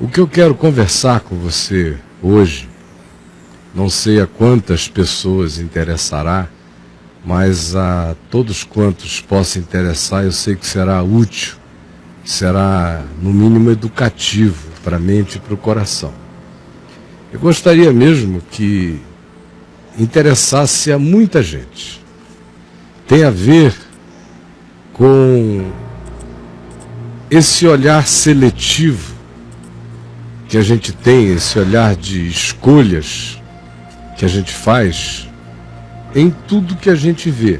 O que eu quero conversar com você hoje, não sei a quantas pessoas interessará, mas a todos quantos possa interessar, eu sei que será útil, será no mínimo educativo para a mente e para o coração. Eu gostaria mesmo que interessasse a muita gente. Tem a ver com esse olhar seletivo que a gente tem, esse olhar de escolhas que a gente faz em tudo que a gente vê,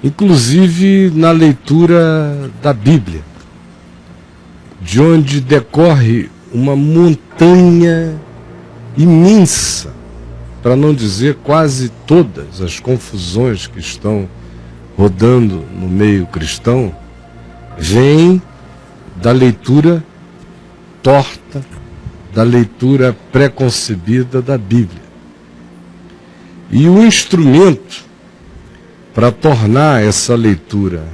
inclusive na leitura da Bíblia, de onde decorre uma montanha imensa, para não dizer quase todas as confusões que estão rodando no meio cristão, vêm da leitura torta, da leitura preconcebida da Bíblia. E o instrumento para tornar essa leitura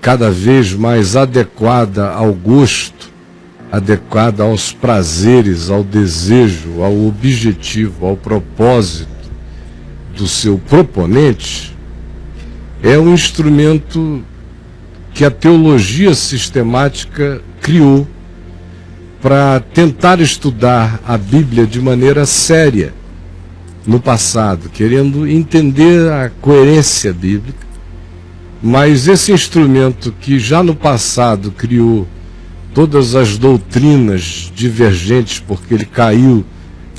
cada vez mais adequada ao gosto, adequada aos prazeres, ao desejo, ao objetivo, ao propósito do seu proponente, é um instrumento que a teologia sistemática criou para tentar estudar a Bíblia de maneira séria no passado, querendo entender a coerência bíblica. Mas esse instrumento que já no passado criou todas as doutrinas divergentes, porque ele caiu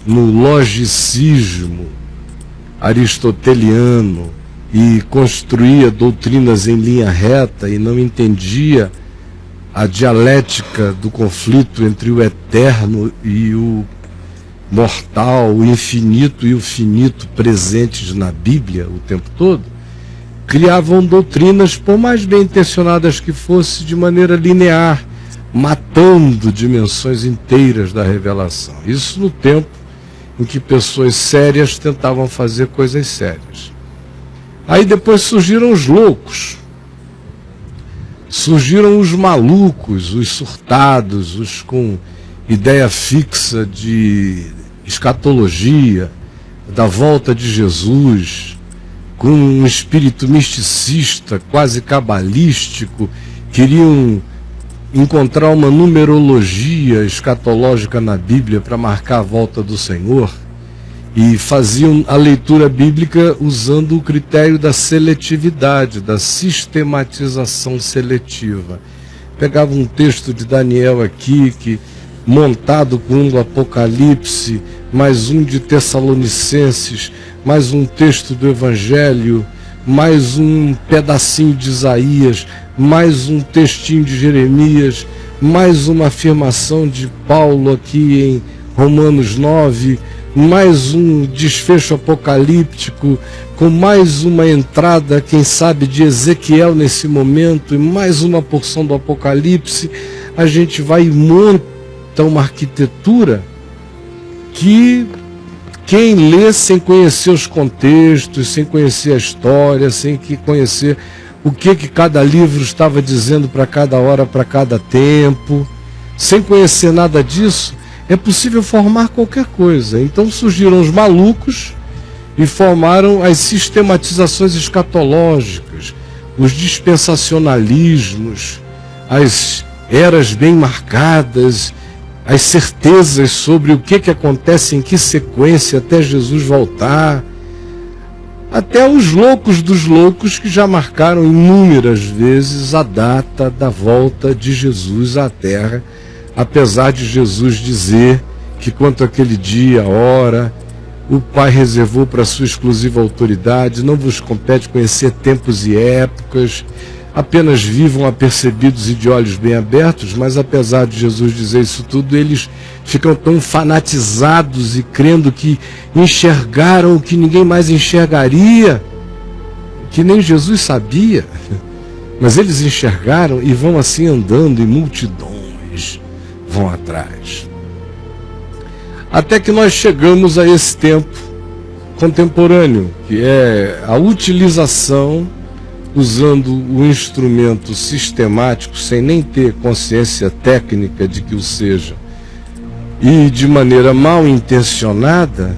no logicismo aristoteliano e construía doutrinas em linha reta e não entendia a dialética do conflito entre o eterno e o mortal, o infinito e o finito presentes na Bíblia o tempo todo, criavam doutrinas, por mais bem intencionadas que fosse, de maneira linear, matando dimensões inteiras da revelação. Isso no tempo em que pessoas sérias tentavam fazer coisas sérias. Aí depois surgiram os loucos, surgiram os malucos, os surtados, os com ideia fixa de escatologia, da volta de Jesus, com um espírito misticista, quase cabalístico, queriam encontrar uma numerologia escatológica na Bíblia para marcar a volta do Senhor, e faziam a leitura bíblica usando o critério da seletividade, da sistematização seletiva. Pegavam um texto de Daniel aqui, que montado com um do Apocalipse, mais um de Tessalonicenses, mais um texto do Evangelho, mais um pedacinho de Isaías, mais um textinho de Jeremias, mais uma afirmação de Paulo aqui em Romanos 9, mais um desfecho apocalíptico, com mais uma entrada, quem sabe, de Ezequiel nesse momento, e mais uma porção do Apocalipse. A gente vai e monta uma arquitetura que quem lê sem conhecer os contextos, sem conhecer a história, sem conhecer o que cada livro estava dizendo para cada hora, para cada tempo, sem conhecer nada disso, é possível formar qualquer coisa. Então surgiram os malucos e formaram as sistematizações escatológicas, os dispensacionalismos, as eras bem marcadas, as certezas sobre o que acontece em que sequência até Jesus voltar, até os loucos dos loucos que já marcaram inúmeras vezes a data da volta de Jesus à Terra, apesar de Jesus dizer que quanto àquele dia, hora, o Pai reservou para sua exclusiva autoridade, não vos compete conhecer tempos e épocas, apenas vivam apercebidos e de olhos bem abertos. Mas apesar de Jesus dizer isso tudo, eles ficam tão fanatizados e crendo que enxergaram o que ninguém mais enxergaria, que nem Jesus sabia, mas eles enxergaram e vão assim andando em multidões, vão atrás. Até que nós chegamos a esse tempo contemporâneo, que é a utilização usando o instrumento sistemático, sem nem ter consciência técnica de que o seja, e de maneira mal intencionada,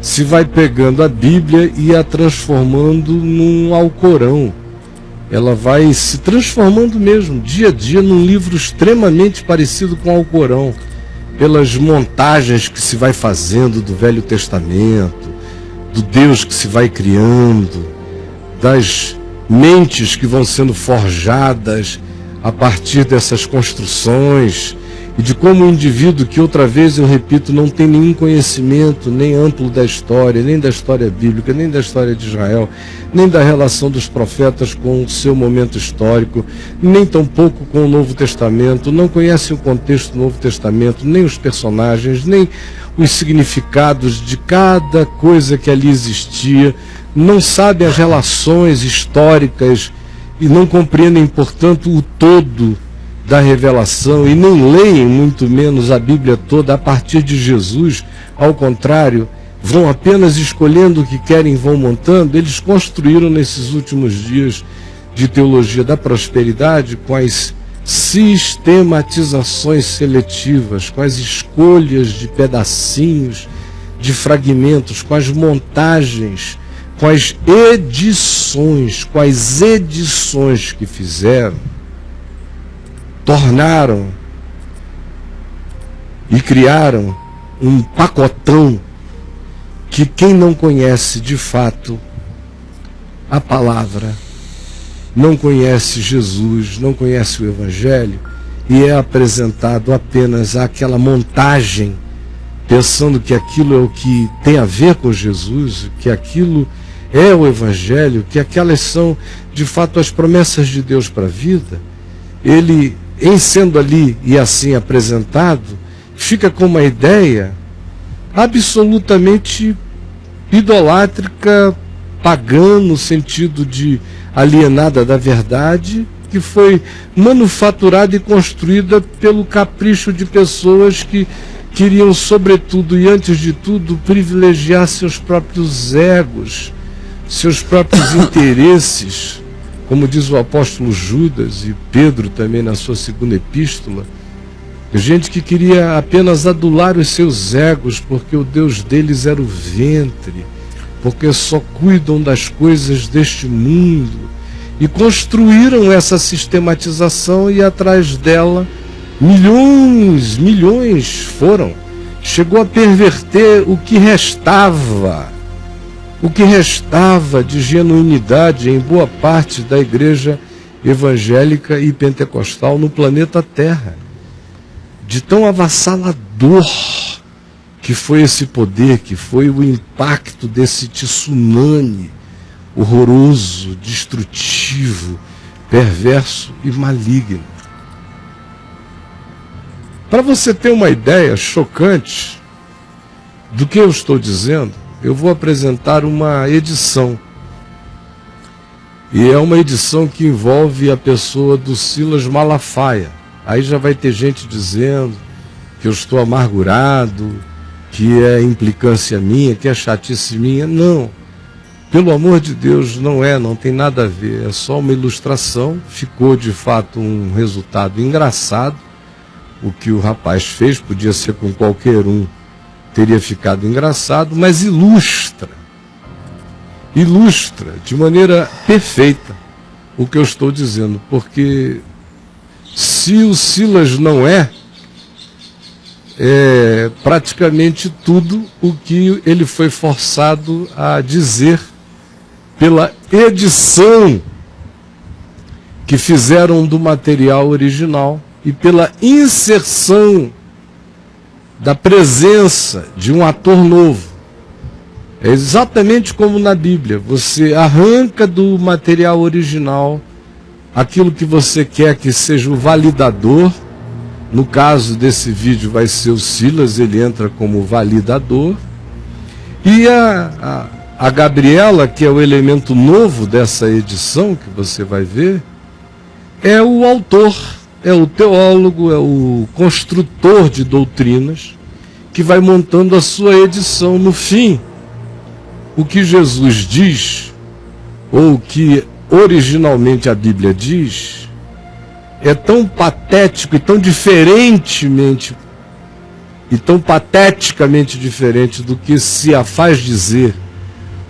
se vai pegando a Bíblia e a transformando num Alcorão. Ela vai se transformando mesmo, dia a dia, num livro extremamente parecido com o Alcorão, pelas montagens que se vai fazendo do Velho Testamento, do Deus que se vai criando, das mentes que vão sendo forjadas a partir dessas construções, e de como o indivíduo, que outra vez eu repito, não tem nenhum conhecimento, nem amplo da história, nem da história bíblica, nem da história de Israel, nem da relação dos profetas com o seu momento histórico, nem tampouco com o Novo Testamento, não conhece o contexto do Novo Testamento, nem os personagens, nem os significados de cada coisa que ali existia, não sabe as relações históricas e não compreendem, portanto, o todo da revelação, e nem leem, muito menos, a Bíblia toda a partir de Jesus. Ao contrário, vão apenas escolhendo o que querem, vão montando. Eles construíram nesses últimos dias de teologia da prosperidade com as sistematizações seletivas, com as escolhas de pedacinhos, de fragmentos, com as montagens, com as edições que fizeram, tornaram e criaram um pacotão que quem não conhece de fato a palavra, não conhece Jesus, não conhece o Evangelho, e é apresentado apenas àquela montagem, pensando que aquilo é o que tem a ver com Jesus, que aquilo é o Evangelho, que aquelas são de fato as promessas de Deus para a vida. Ele, em sendo ali e assim apresentado, fica com uma ideia absolutamente idolátrica, pagã, no sentido de alienada da verdade, que foi manufaturada e construída pelo capricho de pessoas que queriam, sobretudo e antes de tudo, privilegiar seus próprios egos, seus próprios interesses. Como diz o apóstolo Judas e Pedro também na sua segunda epístola, gente que queria apenas adular os seus egos, porque o Deus deles era o ventre, porque só cuidam das coisas deste mundo, e construíram essa sistematização, e atrás dela milhões foram. Chegou a perverter o que restava de genuinidade em boa parte da igreja evangélica e pentecostal no planeta Terra. De tão avassalador que foi esse poder, que foi o impacto desse tsunami horroroso, destrutivo, perverso e maligno. Para você ter uma ideia chocante do que eu estou dizendo, eu vou apresentar uma edição. E é uma edição que envolve a pessoa do Silas Malafaia. Aí já vai ter gente dizendo que eu estou amargurado, que é implicância minha, que é chatice minha. Não. Pelo amor de Deus, não tem nada a ver. É só uma ilustração. Ficou de fato um resultado engraçado. O que o rapaz fez podia ser com qualquer um, teria ficado engraçado, mas ilustra de maneira perfeita o que eu estou dizendo, porque se o Silas não é praticamente tudo o que ele foi forçado a dizer pela edição que fizeram do material original e pela inserção da presença de um ator novo. É exatamente como na Bíblia. Você arranca do material original aquilo que você quer que seja o validador. No caso desse vídeo vai ser o Silas, ele entra como validador. E a Gabriela, que é o elemento novo dessa edição que você vai ver, é o autor, é o teólogo, é o construtor de doutrinas, que vai montando a sua edição. No fim, o que Jesus diz, ou o que originalmente a Bíblia diz, é tão patético e tão diferentemente e tão pateticamente diferente do que se a faz dizer,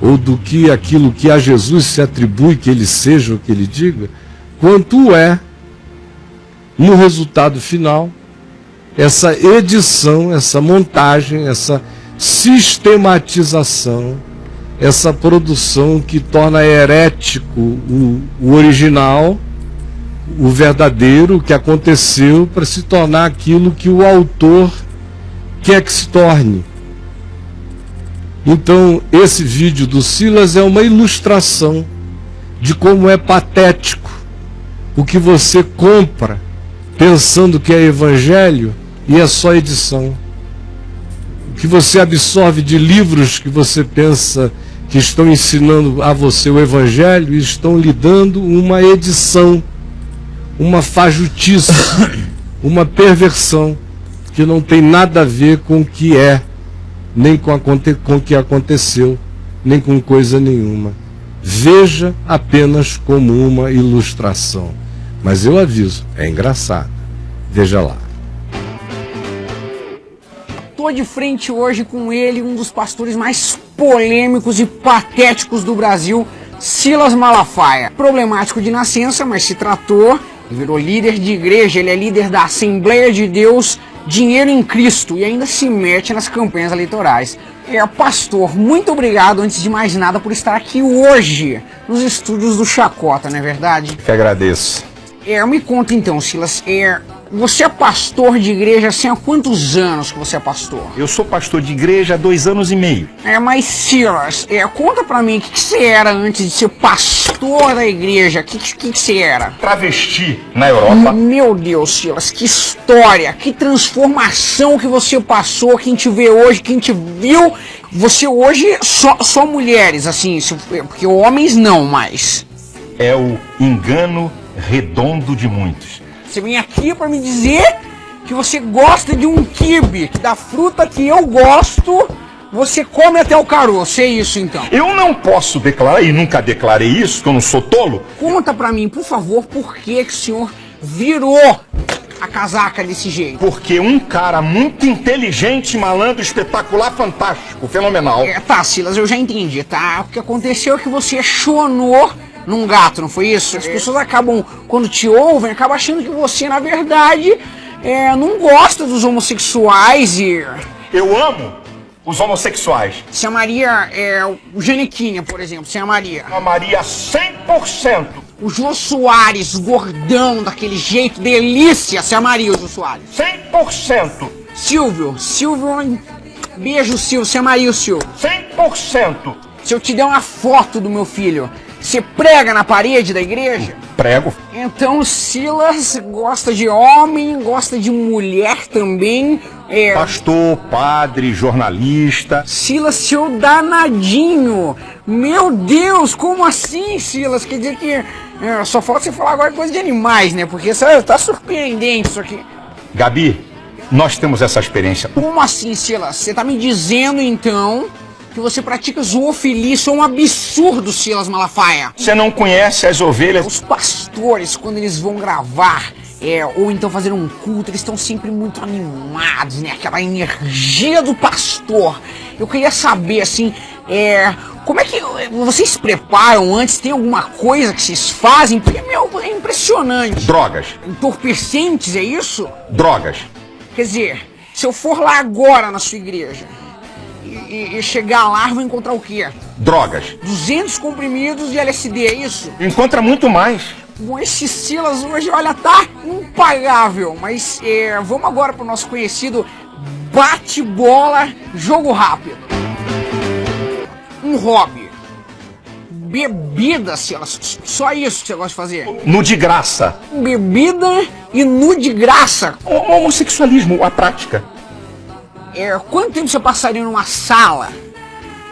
ou do que aquilo que a Jesus se atribui que ele seja ou que ele diga, quanto é, no resultado final, essa edição, essa montagem, essa sistematização, essa produção que torna herético o original, o verdadeiro, o que aconteceu, para se tornar aquilo que o autor quer que se torne. Então, esse vídeo do Silas é uma ilustração de como é patético o que você compra pensando que é evangelho e é só edição. O que você absorve de livros que você pensa que estão ensinando a você o evangelho e estão lhe dando uma edição, uma fajutice, uma perversão que não tem nada a ver com o que é, nem com o que aconteceu, nem com coisa nenhuma. Veja apenas como uma ilustração. Mas eu aviso, é engraçado. Veja lá. Estou de frente hoje com ele, um dos pastores mais polêmicos e patéticos do Brasil, Silas Malafaia. Problemático de nascença, mas se tratou e virou líder de igreja. Ele é líder da Assembleia de Deus, Dinheiro em Cristo, e ainda se mete nas campanhas eleitorais. Pastor, muito obrigado, antes de mais nada, por estar aqui hoje nos estúdios do Chacota, não é verdade? Que agradeço. Me conta então, Silas, você é pastor de igreja assim, há quantos anos que você é pastor? Eu sou pastor de igreja há 2 anos e meio. Mas Silas, conta pra mim, o que você era antes de ser pastor da igreja? O que você era? Travesti na Europa. Meu Deus, Silas, que história, que transformação que você passou, quem te vê hoje, quem te viu. Você hoje só mulheres, assim, porque homens não mais. É o engano redondo de muitos. Você vem aqui para me dizer que você gosta de um quibe, que da fruta que eu gosto, você come até o caroço, é isso então? Eu não posso declarar, e nunca declarei isso, que eu não sou tolo. Conta pra mim, por favor, por que o senhor virou a casaca desse jeito? Porque um cara muito inteligente, malandro, espetacular, fantástico, fenomenal. Tá, Silas, eu já entendi, tá? O que aconteceu é que você chonou num gato, não foi isso? As pessoas acabam, quando te ouvem, acabam achando que você, na verdade, não gosta dos homossexuais e... Eu amo os homossexuais. Se amaria o Janequinha, por exemplo, se amaria? Amaria 100%. O Jô Soares, gordão, daquele jeito, delícia, se amaria o Jô Soares? 100%. Silvio, beijo Silvio, se amaria o Silvio? 100%. Se eu te der uma foto do meu filho, você prega na parede da igreja? Prego. Então Silas gosta de homem, gosta de mulher também. Pastor, padre, jornalista. Silas, seu danadinho. Meu Deus, como assim, Silas? Quer dizer que só falta você falar agora coisa de animais, né? Porque tá surpreendente isso aqui. Gabi, nós temos essa experiência. Como assim, Silas? Você tá me dizendo então que você pratica zoofilia? Isso é um absurdo, Silas Malafaia. Você não conhece as ovelhas? Os pastores, quando eles vão gravar, ou então fazer um culto, eles estão sempre muito animados, né? Aquela energia do pastor. Eu queria saber, assim, como é que vocês preparam antes? Tem alguma coisa que vocês fazem? Porque, é impressionante. Drogas. Entorpecentes, é isso? Drogas. Quer dizer, se eu for lá agora na sua igreja e chegar lá, vou encontrar o quê? Drogas. 200 comprimidos de LSD, é isso? Encontra muito mais. Bom, esse Silas hoje, olha, tá impagável. Mas vamos agora pro nosso conhecido bate-bola, jogo rápido. Um hobby. Bebida, Silas. Só isso que você gosta de fazer? No de graça. Bebida e no de graça. O homossexualismo, a prática. Quanto tempo você passaria numa sala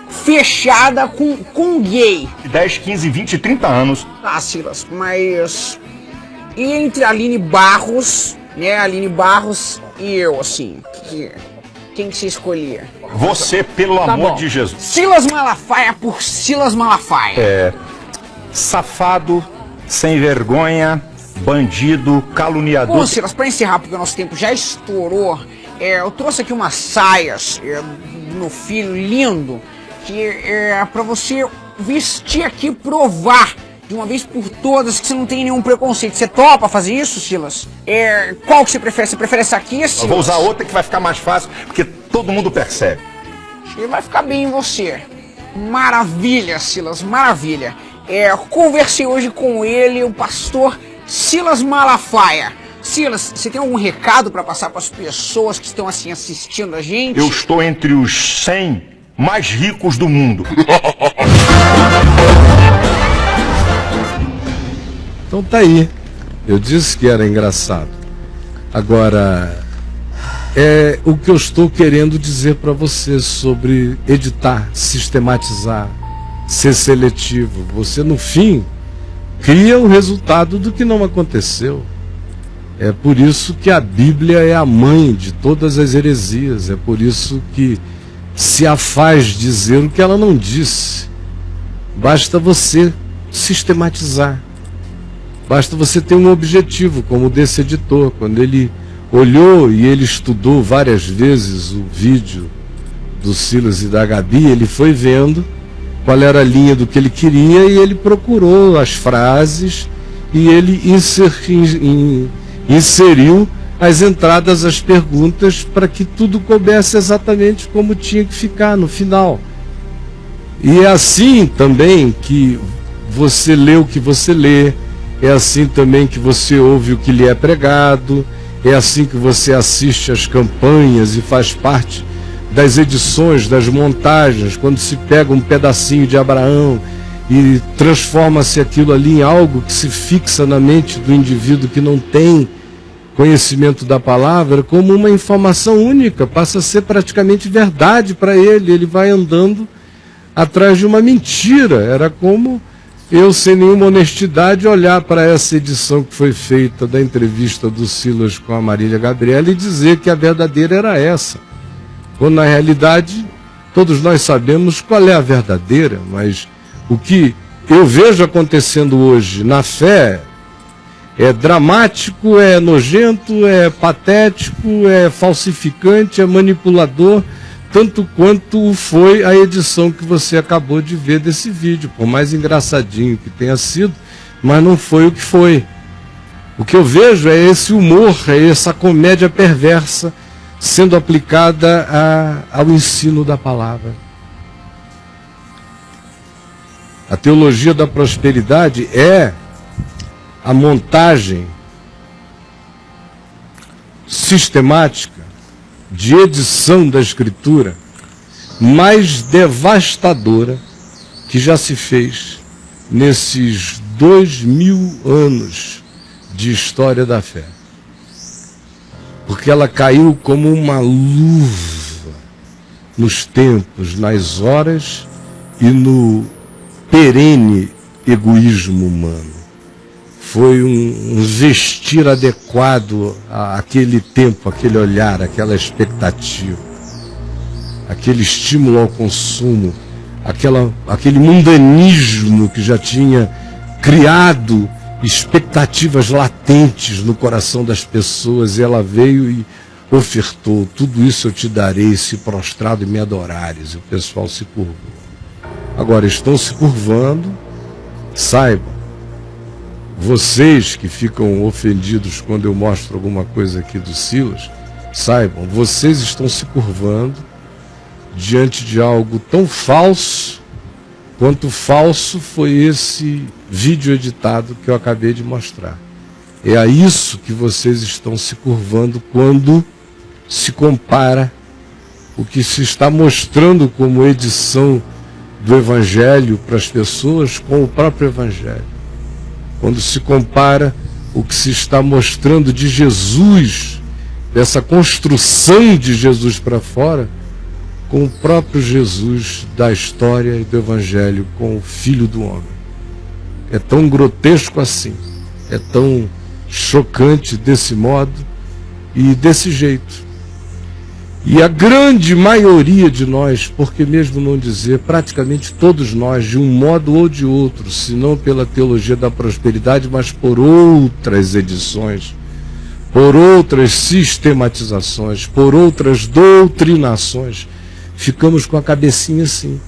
fechada com gay? 10, 15, 20, 30 anos. Tá, Silas, mas... E entre a Aline Barros, né? Aline Barros e eu, assim... Quem que você escolhia? Você, pelo amor de Jesus. Silas Malafaia por Silas Malafaia. safado, sem vergonha, bandido, caluniador. Bom, Silas, para encerrar, porque o nosso tempo já estourou, eu trouxe aqui umas saias do meu filho, lindo, que é para você vestir aqui e provar de uma vez por todas que você não tem nenhum preconceito. Você topa fazer isso, Silas? Qual que você prefere? Você prefere essa aqui, Silas? Eu vou usar outra que vai ficar mais fácil, porque todo mundo percebe. Acho que vai ficar bem em você. Maravilha, Silas, maravilha. Conversei hoje com ele, o pastor Silas Malafaia. Silas, você tem algum recado para passar para as pessoas que estão assim assistindo a gente? Eu estou entre os 100 mais ricos do mundo. Então tá aí. Eu disse que era engraçado. Agora, é o que eu estou querendo dizer para você sobre editar, sistematizar, ser seletivo. Você, no fim, cria o resultado do que não aconteceu. É por isso que a Bíblia é a mãe de todas as heresias. É por isso que se a faz dizer o que ela não disse. Basta você sistematizar. Basta você ter um objetivo, como o desse editor. Quando ele olhou e ele estudou várias vezes o vídeo do Silas e da Gabi, ele foi vendo qual era a linha do que ele queria e ele procurou as frases e ele inseriu as entradas, as perguntas, para que tudo coubesse exatamente como tinha que ficar no final. E é assim também que você lê o que você lê, é assim também que você ouve o que lhe é pregado, é assim que você assiste às campanhas e faz parte das edições, das montagens, quando se pega um pedacinho de Abraão e transforma-se aquilo ali em algo que se fixa na mente do indivíduo que não tem conhecimento da palavra, como uma informação única, passa a ser praticamente verdade para ele. Ele vai andando atrás de uma mentira. Era como eu, sem nenhuma honestidade, olhar para essa edição que foi feita da entrevista do Silas com a Marília Gabriela e dizer que a verdadeira era essa. Quando na realidade todos nós sabemos qual é a verdadeira, mas o que eu vejo acontecendo hoje na fé é dramático, é nojento, é patético, é falsificante, é manipulador, tanto quanto foi a edição que você acabou de ver desse vídeo, por mais engraçadinho que tenha sido, mas não foi o que foi. O que eu vejo é esse humor, é essa comédia perversa sendo aplicada ao ensino da palavra. A teologia da prosperidade é a montagem sistemática de edição da Escritura mais devastadora que já se fez nesses 2000 anos de história da fé. Porque ela caiu como uma luva nos tempos, nas horas e no perene egoísmo humano. Foi um vestir adequado àquele tempo, aquele olhar, aquela expectativa, aquele estímulo ao consumo, aquele mundanismo que já tinha criado expectativas latentes no coração das pessoas, e ela veio e ofertou: tudo isso eu te darei se prostrado e me adorares. E o pessoal se curvou. Agora estão se curvando, saibam, vocês que ficam ofendidos quando eu mostro alguma coisa aqui do Silas, saibam, vocês estão se curvando diante de algo tão falso quanto falso foi esse vídeo editado que eu acabei de mostrar. É a isso que vocês estão se curvando quando se compara o que se está mostrando como edição do Evangelho para as pessoas com o próprio Evangelho. Quando se compara o que se está mostrando de Jesus, dessa construção de Jesus para fora, com o próprio Jesus da história e do Evangelho, com o Filho do Homem. É tão grotesco assim, é tão chocante desse modo e desse jeito. E a grande maioria de nós, por que mesmo não dizer, praticamente todos nós, de um modo ou de outro, se não pela teologia da prosperidade, mas por outras edições, por outras sistematizações, por outras doutrinações, ficamos com a cabecinha assim,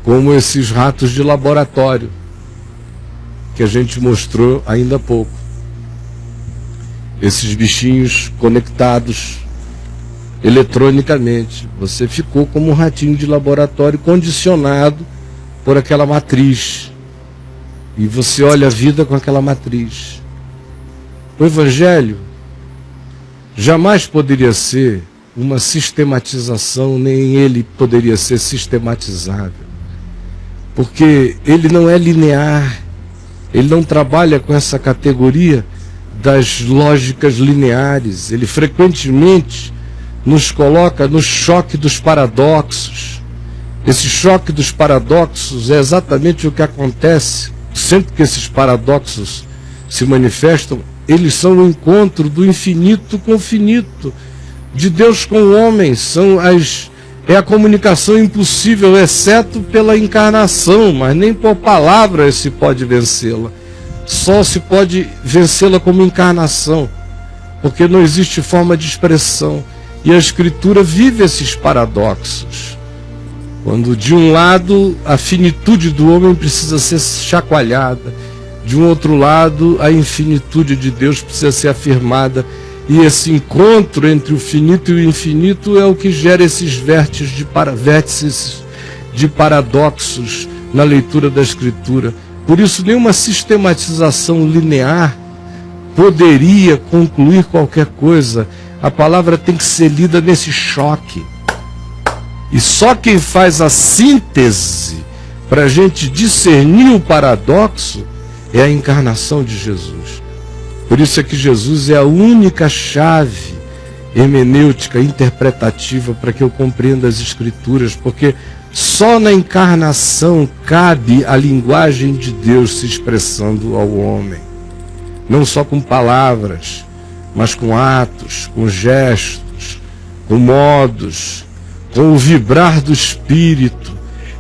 como esses ratos de laboratório que a gente mostrou ainda há pouco. Esses bichinhos conectados eletronicamente. Você ficou como um ratinho de laboratório condicionado por aquela matriz. E você olha a vida com aquela matriz. O Evangelho jamais poderia ser uma sistematização, nem ele poderia ser sistematizável. Porque ele não é linear, ele não trabalha com essa categoria das lógicas lineares. Ele frequentemente nos coloca no choque dos paradoxos. Esse choque dos paradoxos é exatamente o que acontece sempre que esses paradoxos se manifestam. Eles são o encontro do infinito com o finito, de Deus com o homem. É a comunicação impossível, exceto pela encarnação, mas nem por palavras se pode vencê-la. Só se pode vencê-la como encarnação, porque não existe forma de expressão. E a Escritura vive esses paradoxos. Quando de um lado a finitude do homem precisa ser chacoalhada, de um outro lado a infinitude de Deus precisa ser afirmada. E esse encontro entre o finito e o infinito é o que gera esses vértices de paradoxos na leitura da Escritura. Por isso, nenhuma sistematização linear poderia concluir qualquer coisa. A palavra tem que ser lida nesse choque. E só quem faz a síntese para a gente discernir o paradoxo é a encarnação de Jesus. Por isso é que Jesus é a única chave hermenêutica, interpretativa, para que eu compreenda as Escrituras, porque só na encarnação cabe a linguagem de Deus se expressando ao homem. Não só com palavras, mas com atos, com gestos, com modos, com o vibrar do Espírito.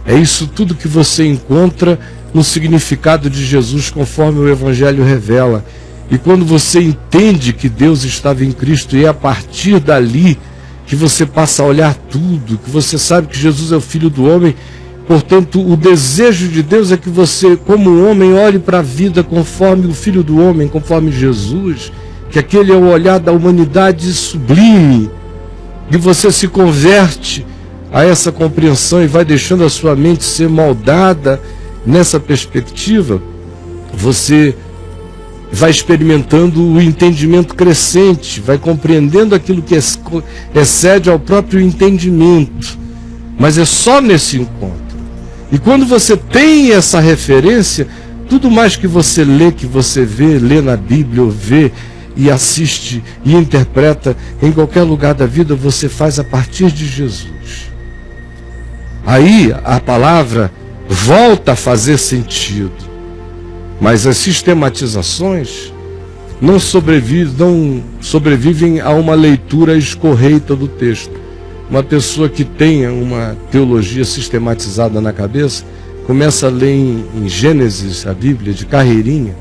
É isso tudo que você encontra no significado de Jesus, conforme o Evangelho revela. E quando você entende que Deus estava em Cristo, e é a partir dali que você passa a olhar tudo, que você sabe que Jesus é o Filho do homem, portanto, o desejo de Deus é que você, como homem, olhe para a vida conforme o Filho do homem, conforme Jesus, que aquele é o olhar da humanidade sublime, e você se converte a essa compreensão e vai deixando a sua mente ser moldada nessa perspectiva. Você vai experimentando o entendimento crescente, vai compreendendo aquilo que excede ao próprio entendimento. Mas é só nesse encontro. E quando você tem essa referência, tudo mais que você lê, que você vê, lê na Bíblia, ou vê e assiste e interpreta em qualquer lugar da vida, você faz a partir de Jesus. Aí a palavra volta a fazer sentido. Mas as sistematizações não sobrevivem a uma leitura escorreita do texto. Uma pessoa que tenha uma teologia sistematizada na cabeça, começa a ler em Gênesis, a Bíblia, de carreirinha,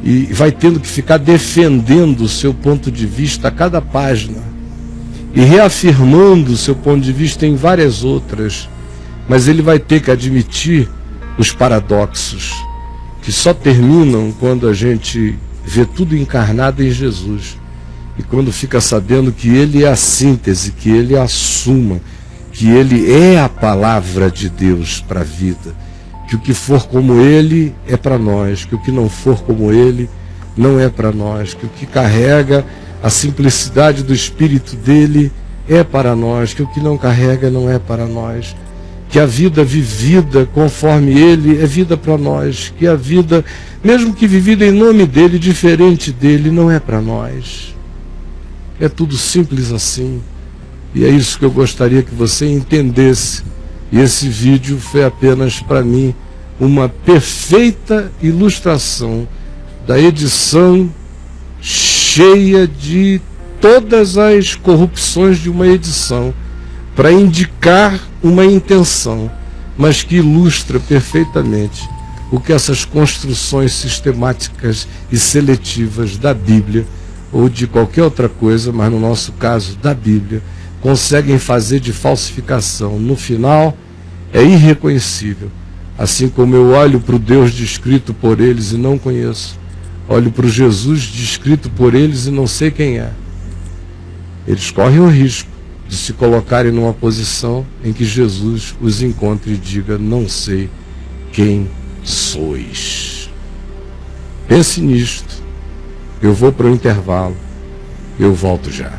e vai tendo que ficar defendendo o seu ponto de vista a cada página, e reafirmando o seu ponto de vista em várias outras. Mas ele vai ter que admitir os paradoxos, que só terminam quando a gente vê tudo encarnado em Jesus. E quando fica sabendo que Ele é a síntese, que Ele é a suma, que Ele é a palavra de Deus para a vida. Que o que for como Ele é para nós, que o que não for como Ele não é para nós. Que o que carrega a simplicidade do Espírito dele é para nós, que o que não carrega não é para nós. Que a vida vivida conforme Ele é vida para nós, que a vida, mesmo que vivida em nome dEle, diferente dEle, não é para nós. É tudo simples assim. E é isso que eu gostaria que você entendesse. E esse vídeo foi apenas para mim uma perfeita ilustração da edição cheia de todas as corrupções de uma edição para indicar uma intenção, mas que ilustra perfeitamente o que essas construções sistemáticas e seletivas da Bíblia, ou de qualquer outra coisa, mas no nosso caso da Bíblia, conseguem fazer de falsificação. No final, é irreconhecível. Assim como eu olho para o Deus descrito por eles e não conheço, olho para o Jesus descrito por eles e não sei quem é. Eles correm o risco de se colocarem numa posição em que Jesus os encontre e diga: não sei quem sois. Pense nisto. Eu vou para o intervalo. Eu volto já.